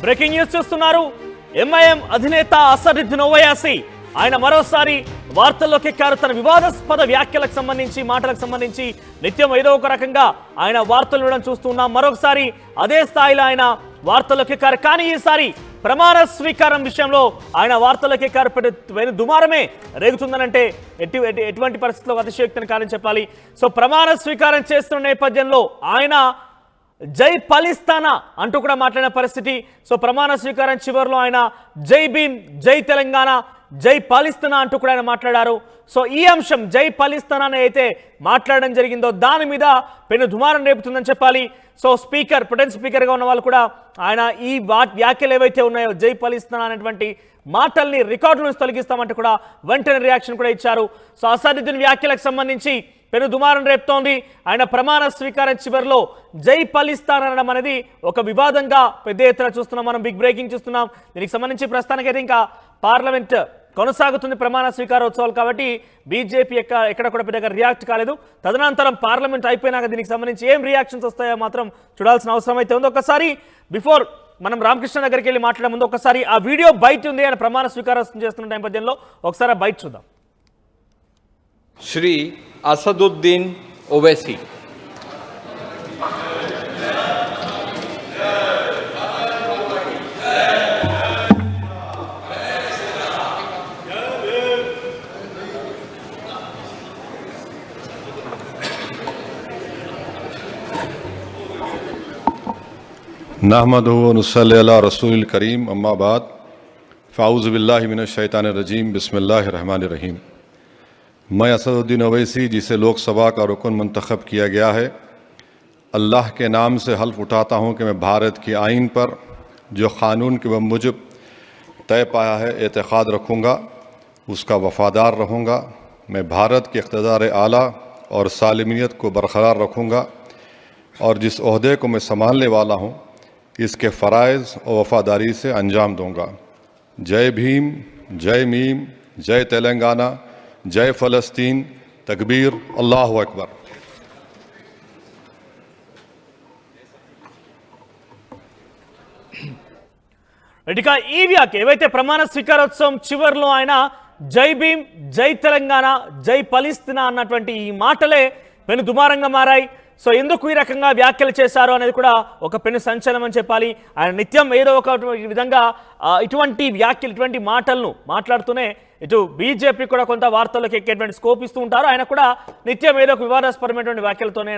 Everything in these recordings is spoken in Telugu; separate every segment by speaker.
Speaker 1: బ్రేకింగ్ న్యూస్ చూస్తున్నారు. ఎంఐఎం అధినేత అసదుద్దీన్ ఓవైసీ ఆయన మరోసారి వార్తల్లోకి ఎక్కారు. తన వివాదాస్పద వ్యాఖ్యలకు సంబంధించి మాటలకు సంబంధించి నిత్యం ఏదో ఒక రకంగా ఆయన వార్తలు ఇవ్వడం చూస్తున్నాం. మరొకసారి అదే స్థాయిలో ఆయన వార్తల్లోకి ఎక్కారు. కానీ ఈసారి ప్రమాణ స్వీకారం విషయంలో ఆయన వార్తల్లోకి ఎక్కారు. దుమారమే రేగుతుందనంటే ఎటువంటి పరిస్థితుల్లో అతిశయోక్తిని కాదని చెప్పాలి. సో ప్రమాణ స్వీకారం చేస్తున్న నేపథ్యంలో ఆయన జై పాలిస్తానా అంటూ కూడా మాట్లాడిన పరిస్థితి. సో ప్రమాణ స్వీకారం చివరిలో ఆయన జై భీమ్, జై తెలంగాణ, జై పాలిస్తానా అంటూ కూడా ఆయన మాట్లాడారు. సో ఈ అంశం జై పాలిస్తానా అయితే మాట్లాడడం జరిగిందో దాని మీద పెను దుమారం రేపుతుందని చెప్పాలి. సో స్పీకర్, ప్రొటెన్ స్పీకర్గా ఉన్న వాళ్ళు కూడా ఆయన ఈ వ్యాఖ్యలు ఏవైతే ఉన్నాయో జై పాలిస్తానా అనేటువంటి మాటల్ని రికార్డు నుంచి తొలగిస్తామంటే కూడా వెంటనే రియాక్షన్ కూడా ఇచ్చారు. సో అసదుద్దీన్ వ్యాఖ్యలకు సంబంధించి పెను దుమారం రేపుతోంది. ఆయన ప్రమాణ స్వీకారం చివరిలో జై పాలిస్తాన్ అనడం అనేది ఒక వివాదంగా పెద్ద ఎత్తున చూస్తున్నాం. మనం బిగ్ బ్రేకింగ్ చూస్తున్నాం. దీనికి సంబంధించి ప్రస్తుతానికైతే ఇంకా పార్లమెంట్ కొనసాగుతుంది ప్రమాణ స్వీకారోత్సవాలు కాబట్టి బీజేపీ ఎక్కడ కూడా పెద్దగా రియాక్ట్ కాలేదు. తదనంతరం పార్లమెంట్ అయిపోయినాక దీనికి సంబంధించి ఏం రియాక్షన్స్ వస్తాయో మాత్రం చూడాల్సిన అవసరం అయితే ఉంది. ఒకసారి బిఫోర్ మనం రామకృష్ణ దగ్గరికి వెళ్ళి మాట్లాడే ముందు ఒకసారి ఆ వీడియో బయట ఉంది. ఆయన ప్రమాణ స్వీకారం చేస్తున్న నేపథ్యంలో ఒకసారి బయట చూద్దాం.
Speaker 2: श्री असदुद्दीन ओवैसी
Speaker 3: नहमदुहु व नुसल्ली अला रसूलिल करीम अम्मा बाद फ़ाऊज़ु बिल्लाहि मिनश शैतानिर रजीम बिस्मिल्लाहिर रहमानिर रहीम। मैं असदुद्दीन ओवैसी, जिसे लोकसभा का रुकन मंतखब किया गया है, अल्लाह के नाम से हल्फ उठाता हूँ कि मैं भारत की आइन पर जो क़ानून के मुजब तय पाया है एतक़ाद रखूँगा, उसका वफ़ादार रहूँगा। मैं भारत के इक़्तिदार आला और सालिमियत को बरक़रार रखूँगा और जिस ओहदे को मैं संभालने वाला हूँ इसके फ़राइज़ और वफ़ादारी से अंजाम दूँगा। जय भीम, जय मीम, जय तेलंगाना, जय फ़लस्तीन, तकबीर, अल्लाहु अकबर।
Speaker 1: ఇక ఈ వ్యాఖ్య ఏవైతే ప్రమాణ స్వీకారోత్సవం చివరిలో ఆయన జై భీమ్, జై తెలంగాణ, జై పాలిస్తానా అన్నటువంటి ఈ మాటలే పెను దుమారంగా మారాయి. సో ఎందుకు ఈ రకంగా వ్యాఖ్యలు చేశారు అనేది కూడా ఒక పెను సంచలనం అని చెప్పాలి. ఆయన నిత్యం ఏదో ఒక విధంగా ఇటువంటి వ్యాఖ్యలు, ఇటువంటి మాటలను మాట్లాడుతూనే ఇటు బీజేపీ కూడా కొంత వార్తల్లోకి ఎక్కేటువంటి స్కోప్ ఇస్తూ ఉంటారు. ఆయన కూడా నిత్యం ఏదో ఒక వివాదాస్పరమైనటువంటి వ్యాఖ్యలతోనే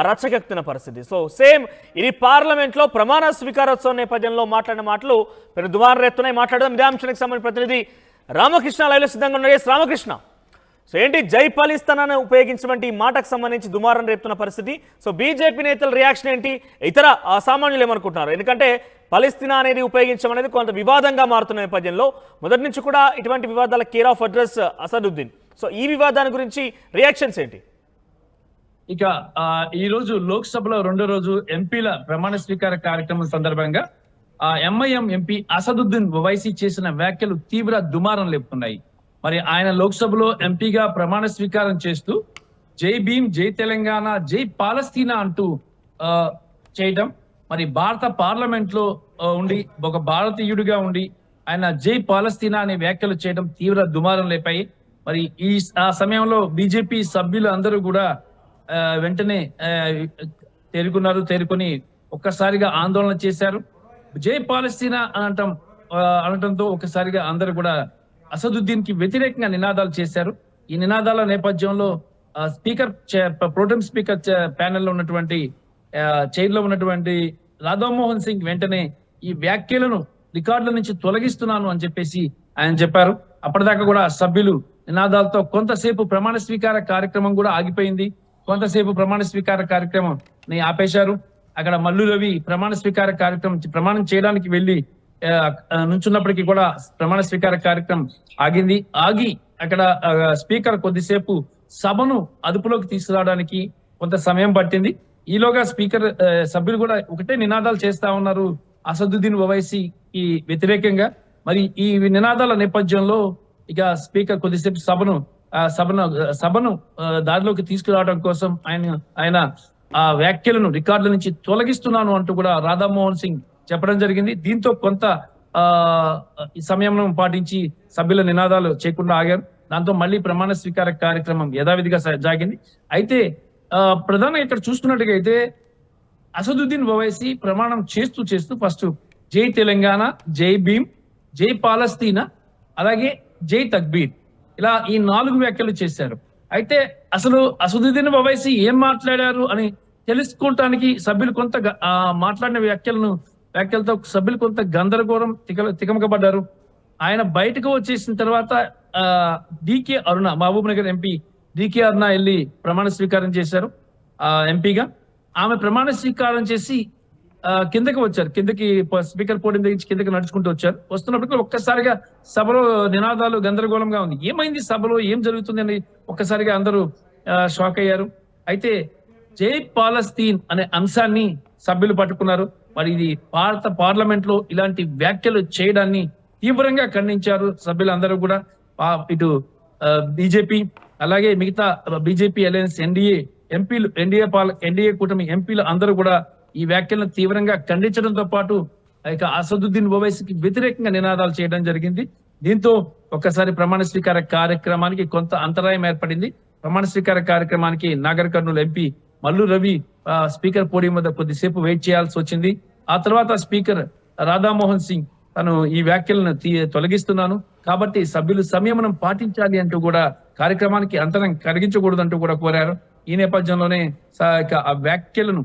Speaker 1: రచ్చకెక్కుతున్న పరిస్థితి. సో సేమ్ ఇది పార్లమెంట్లో ప్రమాణ స్వీకారోత్సవం నేపథ్యంలో మాట్లాడిన మాటలు పెను దుమారం రేపుతున్నాయి. మాట్లాడదాం ఇదే అంశానికి సంబంధించిన ప్రతినిధి రామకృష్ణ లైవ్లో సిద్ధంగా ఉన్నారు. రామకృష్ణ, సో ఏంటి జై పాలిస్తానాన్ని ఉపయోగించినటువంటి ఈ మాటకు సంబంధించి దుమారం రేపుతున్న పరిస్థితి? సో బీజేపీ నేతల రియాక్షన్ ఏంటి? ఇతర అసామాన్యులు ఏమనుకుంటున్నారు? ఎందుకంటే పాలిస్తానా అనేది ఉపయోగించడం అనేది కొంత వివాదంగా మారుతున్న నేపథ్యంలో మొదటి నుంచి కూడా ఇటువంటి వివాదాల care of address Asaduddin. So ఈ వివాదాన్ని గురించి రియాక్షన్స్ ఏంటి?
Speaker 4: ఇక ఈ రోజు లోక్సభలో రెండో రోజు ఎంపీల ప్రమాణ స్వీకార కార్యక్రమం సందర్భంగా ఎంఐఎం ఎంపీ అసదుద్దీన్ ఓవైసీ చేసిన వ్యాఖ్యలు తీవ్ర దుమారం లేపుతున్నాయి. మరి ఆయన లోక్సభలో ఎంపీగా ప్రమాణ స్వీకారం చేస్తూ జై భీమ్, జై తెలంగాణ, జై పాలస్తీనా అంటూ చేయటం, మరి భారత పార్లమెంట్ లో ఉండి ఒక భారతీయుడిగా ఉండి ఆయన జై పాలస్తీనా అనే వ్యాఖ్యలు చేయడం తీవ్ర దుమారం లేపాయి. మరి ఆ సమయంలో బీజేపీ సభ్యులు అందరూ కూడా వెంటనే తేరుకొని ఒక్కసారిగా ఆందోళన చేశారు. జై పాలస్తీనా అనటంతో ఒకసారిగా అందరూ కూడా అసదుద్దీన్ కి వ్యతిరేకంగా నినాదాలు చేశారు. ఈ నినాదాల నేపథ్యంలో స్పీకర్, ప్రోటెం స్పీకర్ ప్యానెల్లో ఉన్నటువంటి చైర్ లో ఉన్నటువంటి రాధామోహన్ సింగ్ వెంటనే ఈ వ్యాఖ్యలను రికార్డుల నుంచి తొలగిస్తున్నాను అని చెప్పేసి ఆయన చెప్పారు. అప్పటిదాకా కూడా సభ్యులు నినాదాలతో కొంతసేపు ప్రమాణ స్వీకార కార్యక్రమం కూడా ఆగిపోయింది. కొంతసేపు ప్రమాణ స్వీకార కార్యక్రమం ఆపేశారు. అక్కడ మల్లు రవి ప్రమాణ స్వీకార కార్యక్రమం ప్రమాణం చేయడానికి వెళ్లి నుంచున్నప్పటికీ కూడా ప్రమాణ స్వీకార కార్యక్రమం ఆగి అక్కడ స్పీకర్ కొద్దిసేపు సభను అదుపులోకి తీసుకురావడానికి కొంత సమయం పట్టింది. ఈలోగా స్పీకర్ సభ్యులు కూడా ఒకటే నినాదాలు చేస్తా ఉన్నారు అసదుద్దీన్ ఓవైసీకి వ్యతిరేకంగా. మరి ఈ నినాదాల నేపథ్యంలో ఇక స్పీకర్ కొద్దిసేపు సభను దారిలోకి తీసుకురావడం కోసం ఆయన ఆ వ్యాఖ్యలను రికార్డుల నుంచి తొలగిస్తున్నాను అంటూ కూడా రాధామోహన్ సింగ్ చెప్పడం జరిగింది. దీంతో కొంత ఈ సమయం పాటించి సభ్యుల నినాదాలు చేయకుండా ఆగారు. దాంతో మళ్ళీ ప్రమాణ స్వీకార కార్యక్రమం యథావిధిగా సాగింది. అయితే ప్రధానంగా ఇక్కడ చూసుకున్నట్టుగా అయితే అసదుద్దీన్ ఓవైసీ ప్రమాణం చేస్తూ ఫస్ట్ జై తెలంగాణ, జై భీమ్, జై పాలస్తీనా, అలాగే జై తక్బీర్, ఇలా ఈ 4 వ్యాఖ్యలు చేశారు. అయితే అసలు అసదుద్దీన్ ఓవైసీ ఏం మాట్లాడారు అని తెలుసుకోవటానికి సభ్యులు కొంత మాట్లాడిన వ్యాఖ్యలతో సభ్యులు కొంత గందరగోళం తికమకబడ్డారు. ఆయన బయటకు వచ్చేసిన తర్వాత డికే అరుణ, మహబూబ్ నగర్ ఎంపీ డికే అరుణ వెళ్ళి ప్రమాణ స్వీకారం చేశారు ఎంపీగా. ఆమె ప్రమాణ స్వీకారం చేసి కిందకి వచ్చారు. కిందకి స్పీకర్ పోడియం దగ్గర కిందకి నడుచుకుంటూ వచ్చారు. వస్తున్నప్పటికీ ఒక్కసారిగా సభలో నినాదాలు గందరగోళంగా ఉంది. ఏమైంది సభలో, ఏం జరుగుతుంది అని ఒక్కసారిగా అందరూ షాక్ అయ్యారు. అయితే జై పాలస్తీన్ అనే అంశాన్ని సభ్యులు పట్టుకున్నారు. మరి ఇది భారత పార్లమెంట్ లో ఇలాంటి వ్యాఖ్యలు చేయడాన్ని తీవ్రంగా ఖండించారు సభ్యులందరూ కూడా. బీజేపీ అలాగే మిగతా బీజేపీ అలయన్స్ ఎంపీలు, ఎన్డీఏ కూటమి ఎంపీలు అందరూ కూడా ఈ వ్యాఖ్యలను తీవ్రంగా ఖండించడంతో పాటు ఇక అసదుద్దీన్ ఓవైసీకి వ్యతిరేకంగా నినాదాలు చేయడం జరిగింది. దీంతో ఒక్కసారి ప్రమాణ స్వీకార కార్యక్రమానికి కొంత అంతరాయం ఏర్పడింది. ప్రమాణ స్వీకార కార్యక్రమానికి Nagar Kurnool MP Mallu Ravi speaker podium వద్ద కొద్దిసేపు వెయిట్ చేయాల్సి వచ్చింది. ఆ తర్వాత స్పీకర్ రాధామోహన్ సింగ్ తను ఈ వ్యాఖ్యలను తొలగిస్తున్నాను కాబట్టి సభ్యులు సంయమనం పాటించాలి అంటూ కూడా కార్యక్రమానికి అంతరం కలిగించకూడదంటూ కూడా కోరారు. ఈ నేపథ్యంలోనే ఆ వ్యాఖ్యలను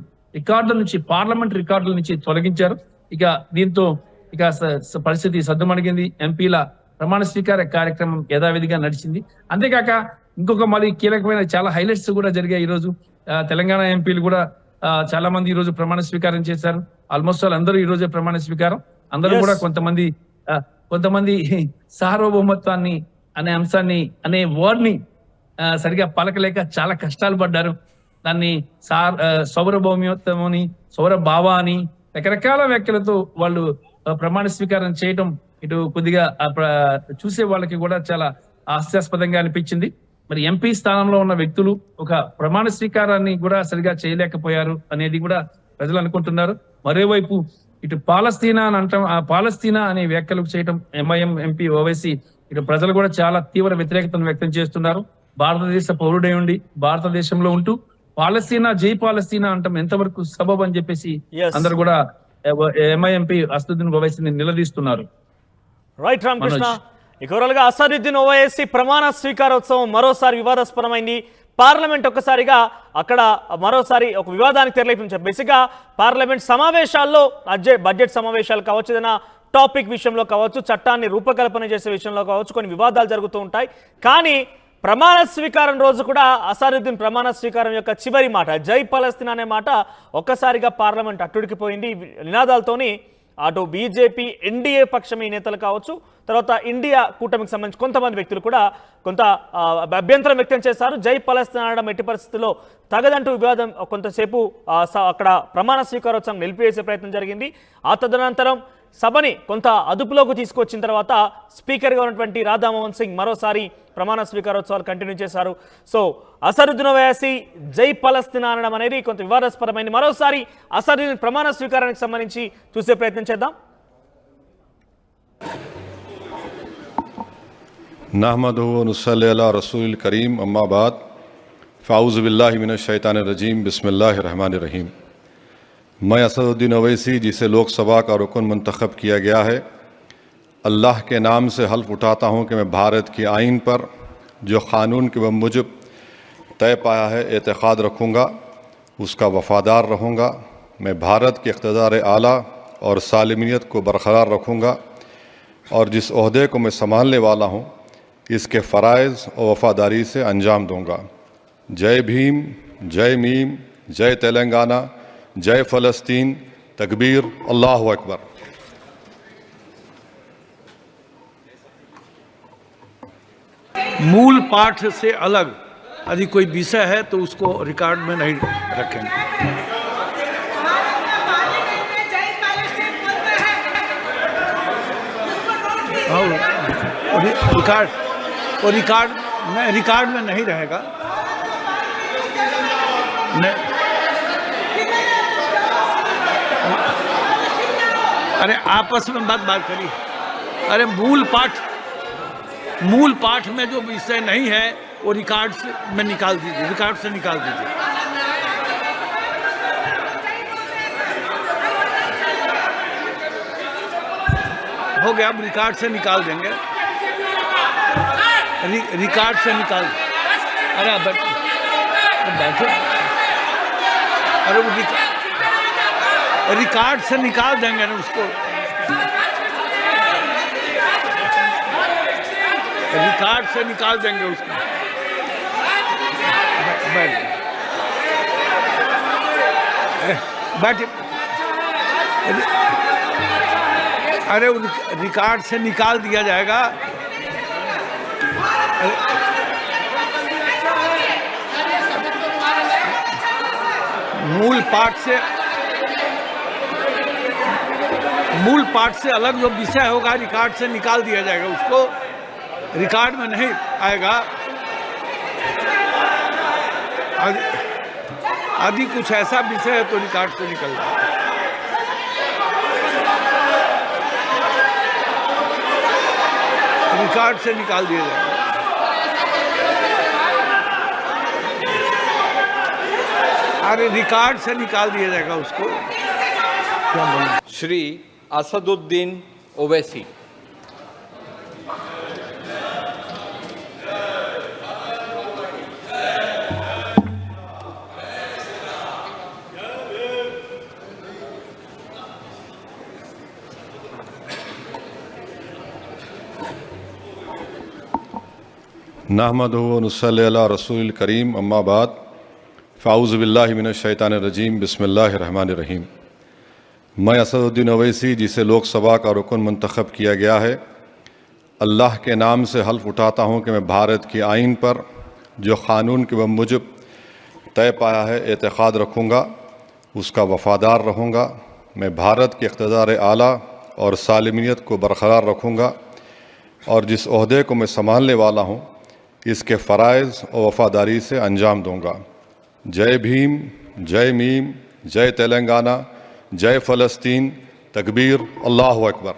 Speaker 4: పార్లమెంట్ రికార్డుల నుంచి తొలగించారు. ఇక దీంతో పరిస్థితి సద్దుమణిగింది. ఎంపీల ప్రమాణ స్వీకార కార్యక్రమం యథావిధిగా నడిచింది. అంతేకాక ఇంకొక మళ్ళీ కీలకమైన చాలా హైలైట్స్ కూడా జరిగాయి. ఈ రోజు తెలంగాణ ఎంపీలు కూడా చాలా మంది ఈ రోజు ప్రమాణ స్వీకారం చేశారు. ఆల్మోస్ట్ అందరూ ఈ రోజే ప్రమాణ స్వీకారం. అందరూ కూడా కొంతమంది సార్వభౌమత్వాన్ని అనే అంశాన్ని అనే వర్డ్ ని సరిగా పలకలేక చాలా కష్టాలు పడ్డారు. దాన్ని సౌరభౌమత్వం, సౌర భావ అని రకరకాల వ్యాఖ్యలతో వాళ్ళు ప్రమాణ స్వీకారం చేయటం ఇటు కొద్దిగా చూసే వాళ్ళకి కూడా చాలా హాస్యాస్పదంగా అనిపించింది. మరి ఎంపీ స్థానంలో ఉన్న వ్యక్తులు ఒక ప్రమాణ స్వీకారాన్ని కూడా సరిగా చేయలేకపోయారు అనేది కూడా ప్రజలు అనుకుంటున్నారు. మరోవైపు ఇటు పాలస్తీనా అనే వ్యాఖ్యలు చేయటం ఎంఐఎం ఎంపీ ఓవైసీ ఇటు ప్రజలు కూడా చాలా తీవ్ర వ్యతిరేకతను వ్యక్తం చేస్తున్నారు. భారతదేశ పౌరుడై ఉండి భారతదేశంలో ఉంటూ జై పాలస్తీనా అంటాం ఎంతవరకు సబబ్ అని చెప్పేసి అందరు కూడా ఎంఐఎంపీ అసదుద్దీన్ ఓవైసీని నిలదీస్తున్నారు.
Speaker 1: రైట్ రామకృష్ణ, ఇకవరలుగా అసదుద్దీన్ ఓవైసీ ప్రమాణ స్వీకారోత్సవం మరోసారి వివాదాస్పదమైంది. పార్లమెంట్ ఒక్కసారిగా అక్కడ మరోసారి ఒక వివాదానికి తెరలేపించారు. బేసిక్గా పార్లమెంట్ సమావేశాల్లో బడ్జెట్ సమావేశాలు కావచ్చు, ఏదైనా టాపిక్ విషయంలో కావచ్చు, చట్టాన్ని రూపకల్పన చేసే విషయంలో కావచ్చు, కొన్ని వివాదాలు జరుగుతూ ఉంటాయి. కానీ ప్రమాణ స్వీకారం రోజు కూడా అసదుద్దీన్ ప్రమాణ స్వీకారం యొక్క చివరి మాట జై పాలస్తీనా అనే మాట ఒక్కసారిగా పార్లమెంట్ అట్టుడికిపోయింది. నినాదాలతోని అటు బీజేపీ ఎన్డీఏ పక్షమే నేతలు కావచ్చు, తర్వాత ఇండియా కూటమికి సంబంధించి కొంతమంది వ్యక్తులు కూడా కొంత అభ్యంతరం వ్యక్తం చేశారు. జై పాలస్తీనా అనడం ఎట్టి పరిస్థితుల్లో తగదంటూ వివాదం కొంతసేపు అక్కడ ప్రమాణ స్వీకారోత్సవం నిలిపివేసే ప్రయత్నం జరిగింది. ఆ తదనంతరం సభని కొంత అదుపులోకి తీసుకొచ్చిన తర్వాత స్పీకర్గా ఉన్నటువంటి రాధామోహన్ సింగ్ మరోసారి ప్రమాణ స్వీకారోత్సవాలు కంటిన్యూ చేశారు. సో అసదుద్దీన్ ఓవైసీ జై పాలస్తీనా అనడం అనేది కొంత వివాదాస్పదమైంది. మరోసారి అసదుద్దీన్ ప్రమాణ స్వీకారానికి సంబంధించి చూసే ప్రయత్నం చేద్దాం.
Speaker 3: नहमदुहु व नुसल्ली अला रसूलिल करीम अम्मा बाद फ़ाऊज़ु बिल्लाहि मिनश शैतानिर रजीम बिस्मिल्लाहिर रहमानिर रहीम। मैं असदुद्दीन ओवैसी, जिसे लोकसभा का रुकन मंतखब किया गया है, अल्लाह के नाम से हल्फ उठाता हूँ कि मैं भारत की आइन पर जो क़ानून के मुजब तय पाया है एतक़ाद रखूँगा, उसका वफ़ादार रहूँगा। मैं भारत के इक़्तिदार आला और सालिमियत को बरक़रार रखूँगा और जिस ओहदे को मैं संभालने वाला हूँ इसके फ़राइज़ और वफ़ादारी से अंजाम दूँगा। जय भीम, जय मीम, जय तेलंगाना, जय फ़लस्तीन, तकबीर, अल्लाहु अकबर।
Speaker 5: मूल पाठ से अलग यदि कोई विषय है तो उसको रिकॉर्ड में नहीं रखेंगे। रिकॉर्ड में नहीं रहेगा। अरे आपस में बात करिए। अरे मूल पाठ में जो विषय नहीं है वो रिकॉर्ड में निकाल दीजिए, रिकॉर्ड से निकाल दीजिए। हो गया, अब रिकॉर्ड से निकाल देंगे, रिकॉर्ड से निकाल। अरे आप बैठो। अरे वो रिकॉर्ड से निकाल देंगे ना उसको, रिकॉर्ड से निकाल देंगे उसको। बैठ। अरे रिकॉर्ड से निकाल दिया जाएगा। मूल पाठ से अलग जो विषय होगा रिकॉर्ड से निकाल दिया जाएगा, उसको रिकॉर्ड में नहीं आएगा। यदि कुछ ऐसा विषय है तो रिकॉर्ड से निकल जाएगा। रिकॉर्ड से निकाल दिया जाएगा। अरे रिकॉर्ड से निकाल दिया जाएगा उसको। क्या बोलूं?
Speaker 2: श्री असदुद्दीन ओवैसी।
Speaker 3: नहमदुहु व नुसल्ली अला रसूलिल करीम अम्मा बाद फ़ाऊज़ु बिल्लाहि मिनश शैतानिर रजीम बिस्मिल्लाहिर रहमानिर रहीम। मैं असदुद्दीन ओवैसी, जिसे लोकसभा का रुकन मंतखब किया गया है, अल्लाह के नाम से हल्फ उठाता हूँ कि मैं भारत की आइन पर जो क़ानून के मुजब तय पाया है एतक़ाद रखूँगा, उसका वफ़ादार रहूँगा। मैं भारत के इक़्तिदार आला और सालिमियत को बरक़रार रखूँगा और जिस ओहदे को मैं संभालने वाला हूँ इसके फ़राइज़ और वफ़ादारी से अंजाम दूँगा। जय भीम, जय मीम, जय तेलंगाना, जय फ़लस्तीन, तकबीर, अल्लाहु अकबर।